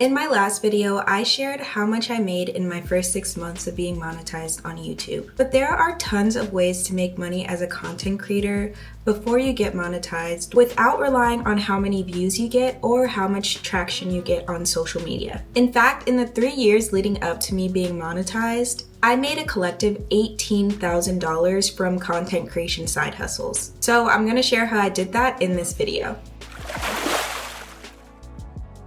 In my last video, I shared how much I made in my first 6 months of being monetized on YouTube. But there are tons of ways to make money as a content creator before you get monetized without relying on how many views you get or how much traction you get on social media. In fact, in the 3 years leading up to me being monetized, I made a collective $18,000 from content creation side hustles. So I'm gonna share how I did that in this video.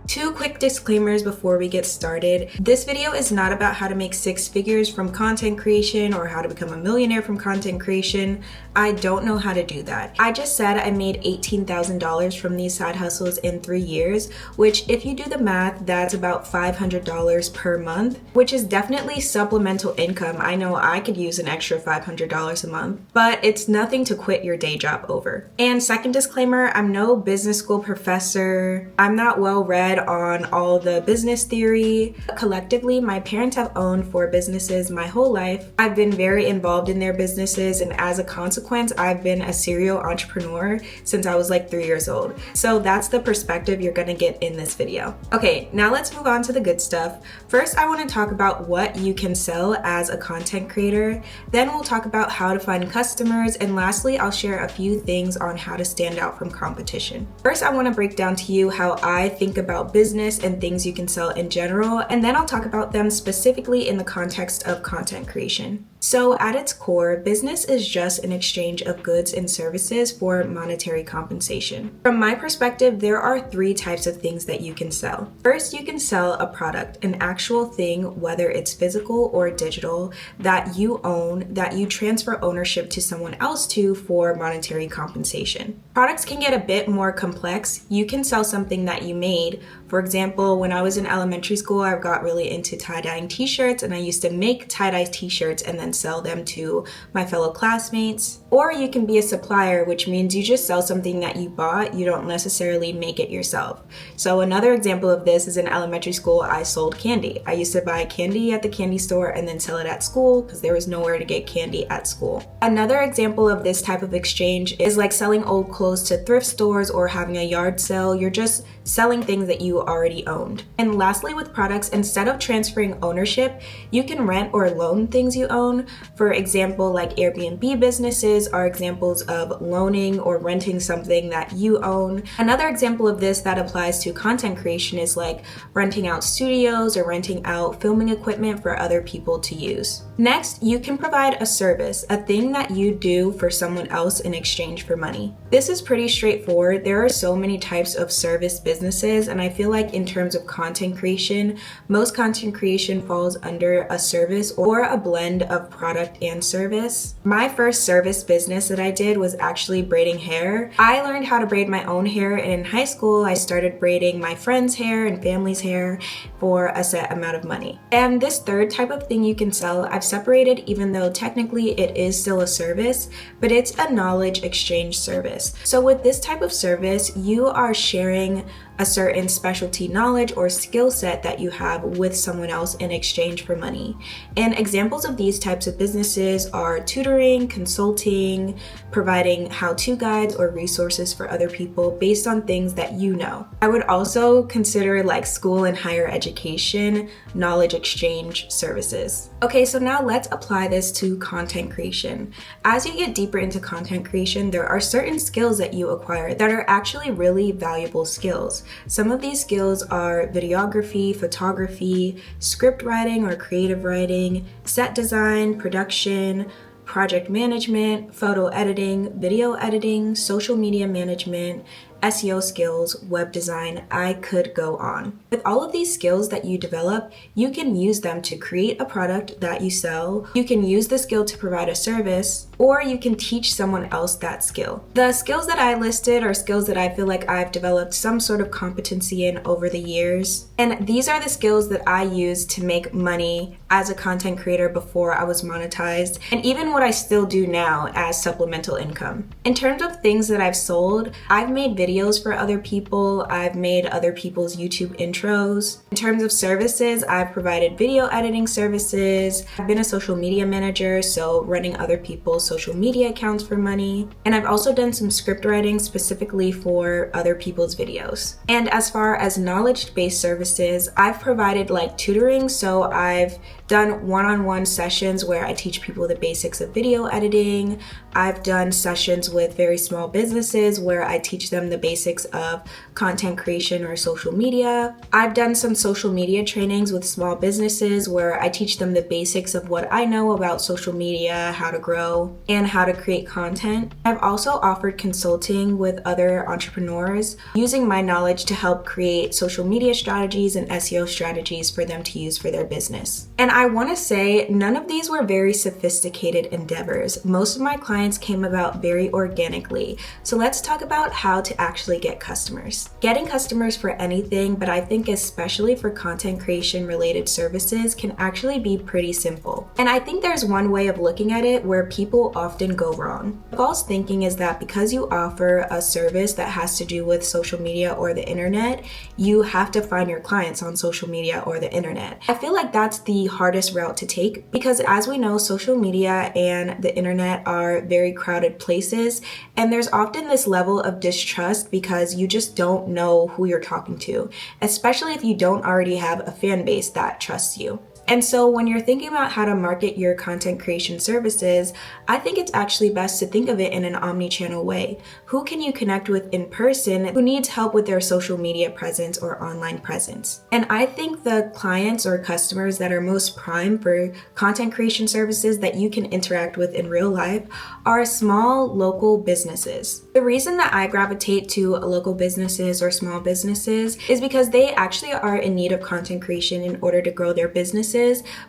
Two quick disclaimers before we get started. This video is not about how to make 6 figures from content creation or how to become a millionaire from content creation. I don't know how to do that. I just said I made $18,000 from these side hustles in 3 years, which if you do the math, that's about $500 per month, which is definitely supplemental income. I know I could use an extra $500 a month, but it's nothing to quit your day job over. And second disclaimer, I'm no business school professor. I'm not well read on all the business theory. Collectively, my parents have owned 4 businesses my whole life. I've been very involved in their businesses, and as a consequence, I've been a serial entrepreneur since I was like 3 years old. So that's the perspective you're gonna get in this video. Okay, now let's move on to the good stuff. First, I wanna talk about what you can sell as a content creator. Then we'll talk about how to find customers, and lastly, I'll share a few things on how to stand out from competition. First, I wanna break down to you how I think about business and things you can sell in general, and then I'll talk about them specifically in the context of content creation. So at its core, business is just an exchange of goods and services for monetary compensation. From my perspective, there are 3 types of things that you can sell. First, you can sell a product, an actual thing, whether it's physical or digital, that you own, that you transfer ownership to someone else to for monetary compensation. Products can get a bit more complex. You can sell something that you made. For example, when I was in elementary school, I got really into tie-dyeing t-shirts, and I used to make tie-dye t-shirts and then sell them to my fellow classmates. Or you can be a supplier, which means you just sell something that you bought, you don't necessarily make it yourself. So another example of this is in elementary school, I sold candy. I used to buy candy at the candy store and then sell it at school because there was nowhere to get candy at school. Another example of this type of exchange is like selling old clothes to thrift stores or having a yard sale. You're just selling things that you already owned. And lastly, with products, instead of transferring ownership, you can rent or loan things you own. For example, like Airbnb businesses are examples of loaning or renting something that you own. Another example of this that applies to content creation is like renting out studios or renting out filming equipment for other people to use. Next, you can provide a service, a thing that you do for someone else in exchange for money. This is pretty straightforward. There are so many types of service businesses, and I feel like in terms of content creation, most content creation falls under a service or a blend of product and service. My first service business that I did was actually braiding hair. I learned how to braid my own hair, and in high school, I started braiding my friends' hair and family's hair for a set amount of money. And this third type of thing you can sell, I've separated, even though technically it is still a service, but it's a knowledge exchange service. So with this type of service, you are sharing a certain specialty knowledge or skill set that you have with someone else in exchange for money. And examples of these types of businesses are tutoring, consulting, providing how-to guides or resources for other people based on things that you know. I would also consider like school and higher education knowledge exchange services. Okay, so now let's apply this to content creation. As you get deeper into content creation, there are certain skills that you acquire that are actually really valuable skills. Some of these skills are videography, photography, script writing or creative writing, set design, production, project management, photo editing, video editing, social media management, SEO skills, web design. I could go on. With all of these skills that you develop, you can use them to create a product that you sell. You can use the skill to provide a service, or you can teach someone else that skill. The skills that I listed are skills that I feel like I've developed some sort of competency in over the years. And these are the skills that I use to make money as a content creator before I was monetized, and even what I still do now as supplemental income. In terms of things that I've sold, I've made videos videos for other people. I've made other people's YouTube intros. In terms of services, I've provided video editing services. I've been a social media manager, so running other people's social media accounts for money. And I've also done some script writing specifically for other people's videos. And as far as knowledge-based services, I've provided like tutoring, so I've done one-on-one sessions where I teach people the basics of video editing. I've done sessions with very small businesses where I teach them the basics of content creation or social media. I've done some social media trainings with small businesses where I teach them the basics of what I know about social media, how to grow, and how to create content. I've also offered consulting with other entrepreneurs using my knowledge to help create social media strategies and SEO strategies for them to use for their business. And I want to say none of these were very sophisticated endeavors. Most of my clients came about very organically. So let's talk about how to actually get customers. Getting customers for anything, but I think especially for content creation related services, can actually be pretty simple. And I think there's one way of looking at it where people often go wrong. False thinking is that because you offer a service that has to do with social media or the internet, you have to find your clients on social media or the internet. I feel like that's the hardest route to take because, as we know, social media and the internet are very crowded places, and there's often this level of distrust because you just don't know who you're talking to, especially if you don't already have a fan base that trusts you. And so when you're thinking about how to market your content creation services, I think it's actually best to think of it in an omni-channel way. Who can you connect with in person who needs help with their social media presence or online presence? And I think the clients or customers that are most prime for content creation services that you can interact with in real life are small local businesses. The reason that I gravitate to local businesses or small businesses is because they actually are in need of content creation in order to grow their businesses,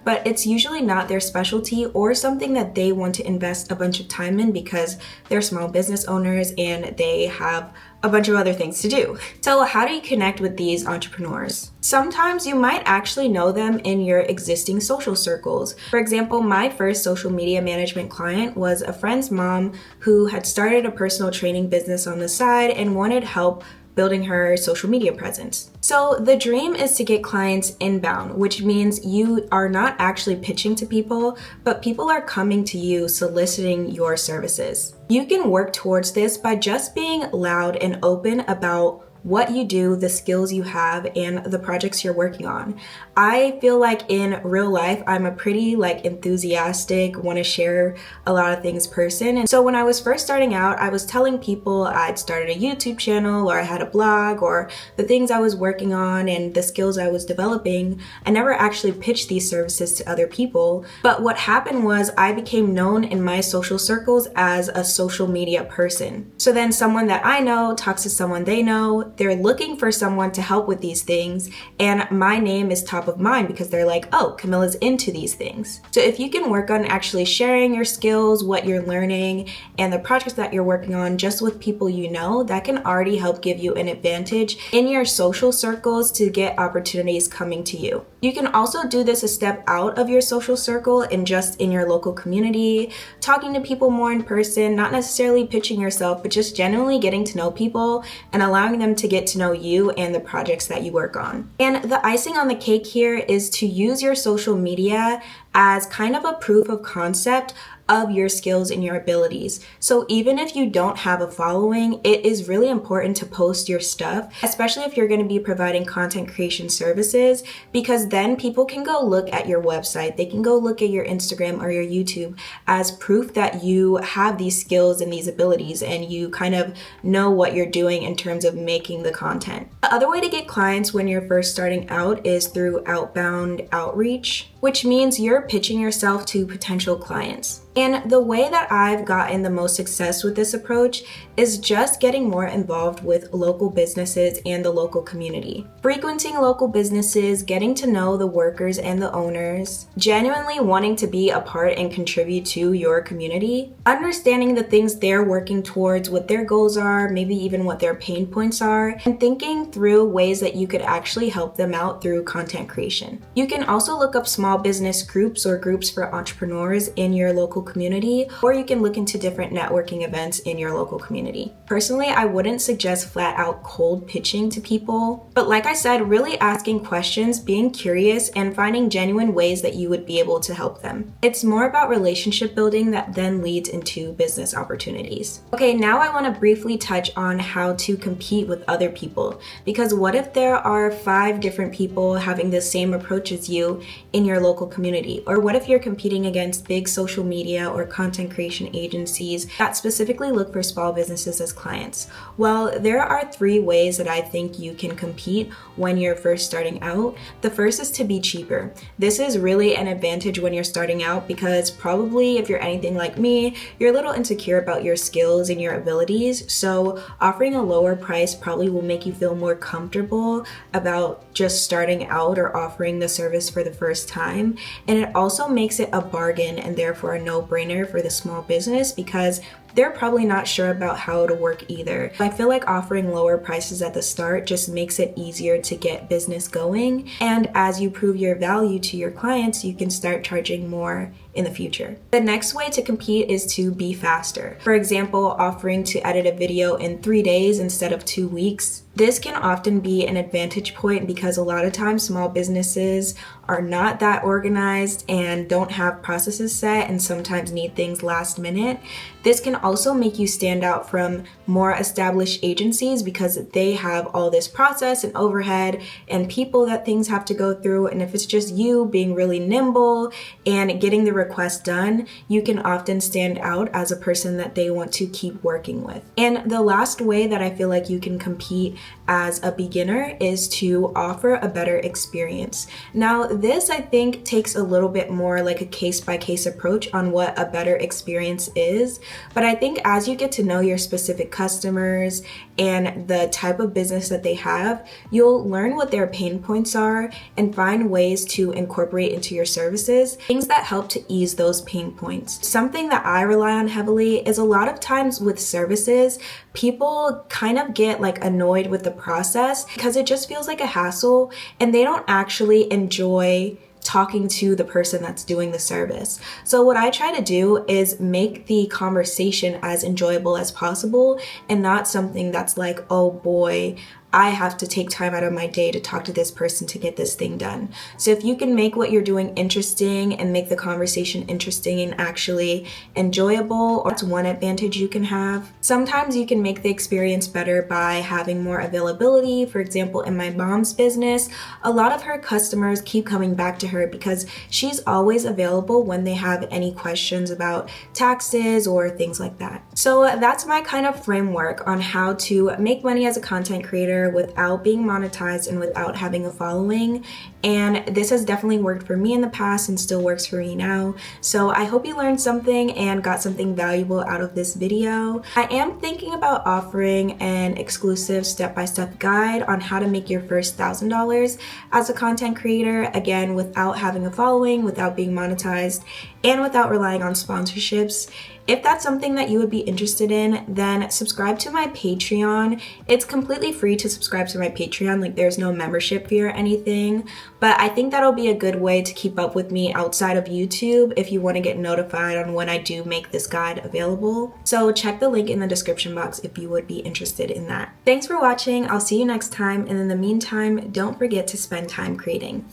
but it's usually not their specialty or something that they want to invest a bunch of time in because they're small business owners and they have a bunch of other things to do. So how do you connect with these entrepreneurs? Sometimes you might actually know them in your existing social circles. For example, my first social media management client was a friend's mom who had started a personal training business on the side and wanted help building her social media presence. So the dream is to get clients inbound, which means you are not actually pitching to people, but people are coming to you soliciting your services. You can work towards this by just being loud and open about what you do, the skills you have, and the projects you're working on. I feel like in real life, I'm a pretty enthusiastic, want to share a lot of things person. And so when I was first starting out, I was telling people I'd started a YouTube channel or I had a blog or the things I was working on and the skills I was developing. I never actually pitched these services to other people. But what happened was I became known in my social circles as a social media person. So then someone that I know talks to someone they know. They're looking for someone to help with these things, and my name is top of mind because they're like, oh, Camilla's into these things. So if you can work on actually sharing your skills, what you're learning, and the projects that you're working on just with people you know, that can already help give you an advantage in your social circles to get opportunities coming to you. You can also do this a step out of your social circle and just in your local community, talking to people more in person, not necessarily pitching yourself, but just genuinely getting to know people and allowing them to get to know you and the projects that you work on. And the icing on the cake here is to use your social media as kind of a proof of concept of your skills and your abilities. So even if you don't have a following, it is really important to post your stuff, especially if you're going to be providing content creation services, because then people can go look at your website, they can go look at your Instagram or your YouTube as proof that you have these skills and these abilities and you kind of know what you're doing in terms of making the content. The other way to get clients when you're first starting out is through outbound outreach, which means you're pitching yourself to potential clients. And the way that I've gotten the most success with this approach is just getting more involved with local businesses and the local community. Frequenting local businesses, getting to know the workers and the owners, genuinely wanting to be a part and contribute to your community, understanding the things they're working towards, what their goals are, maybe even what their pain points are, and thinking through ways that you could actually help them out through content creation. You can also look up small business groups or groups for entrepreneurs in your local community, or you can look into different networking events in your local community. Personally, I wouldn't suggest flat out cold pitching to people, but like I said, really asking questions, being curious, and finding genuine ways that you would be able to help them. It's more about relationship building that then leads into business opportunities. Okay, now I want to briefly touch on how to compete with other people, because what if there are 5 different people having the same approach as you in your local community? Or what if you're competing against big social media or content creation agencies that specifically look for small businesses as clients? Well, there are 3 ways that I think you can compete when you're first starting out. The first is to be cheaper. This is really an advantage when you're starting out because probably if you're anything like me, you're a little insecure about your skills and your abilities. So offering a lower price probably will make you feel more comfortable about just starting out or offering the service for the first time. And it also makes it a bargain and therefore a no-brainer for the small business because they're probably not sure about how to work either. I feel like offering lower prices at the start just makes it easier to get business going. And as you prove your value to your clients, you can start charging more in the future. The next way to compete is to be faster. For example, offering to edit a video in 3 days instead of 2 weeks. This can often be an advantage point because a lot of times small businesses are not that organized and don't have processes set and sometimes need things last minute. This can also make you stand out from more established agencies because they have all this process and overhead and people that things have to go through. And if it's just you being really nimble and getting the request done, you can often stand out as a person that they want to keep working with. And the last way that I feel like you can compete as a beginner is to offer a better experience. Now, this I think takes a little bit more like a case-by-case approach on what a better experience is, but I think as you get to know your specific customers and the type of business that they have, you'll learn what their pain points are and find ways to incorporate into your services things that help to ease those pain points. Something that I rely on heavily is a lot of times with services, people kind of get like annoyed with the process because it just feels like a hassle and they don't actually enjoy talking to the person that's doing the service. So what I try to do is make the conversation as enjoyable as possible and not something that's like, oh boy, I have to take time out of my day to talk to this person to get this thing done. So if you can make what you're doing interesting and make the conversation interesting and actually enjoyable, that's one advantage you can have. Sometimes you can make the experience better by having more availability. For example, in my mom's business, a lot of her customers keep coming back to her because she's always available when they have any questions about taxes or things like that. So that's my kind of framework on how to make money as a content creator without being monetized and without having a following. And this has definitely worked for me in the past and still works for me now. So I hope you learned something and got something valuable out of this video. I am thinking about offering an exclusive step-by-step guide on how to make your first $1,000 as a content creator, again, without having a following, without being monetized, and without relying on sponsorships. If that's something that you would be interested in, then subscribe to my Patreon. It's completely free to subscribe to my Patreon, like there's no membership fee or anything, but I think that'll be a good way to keep up with me outside of YouTube if you want to get notified on when I do make this guide available. So check the link in the description box if you would be interested in that. Thanks for watching. I'll see you next time, and in the meantime, don't forget to spend time creating.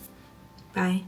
Bye.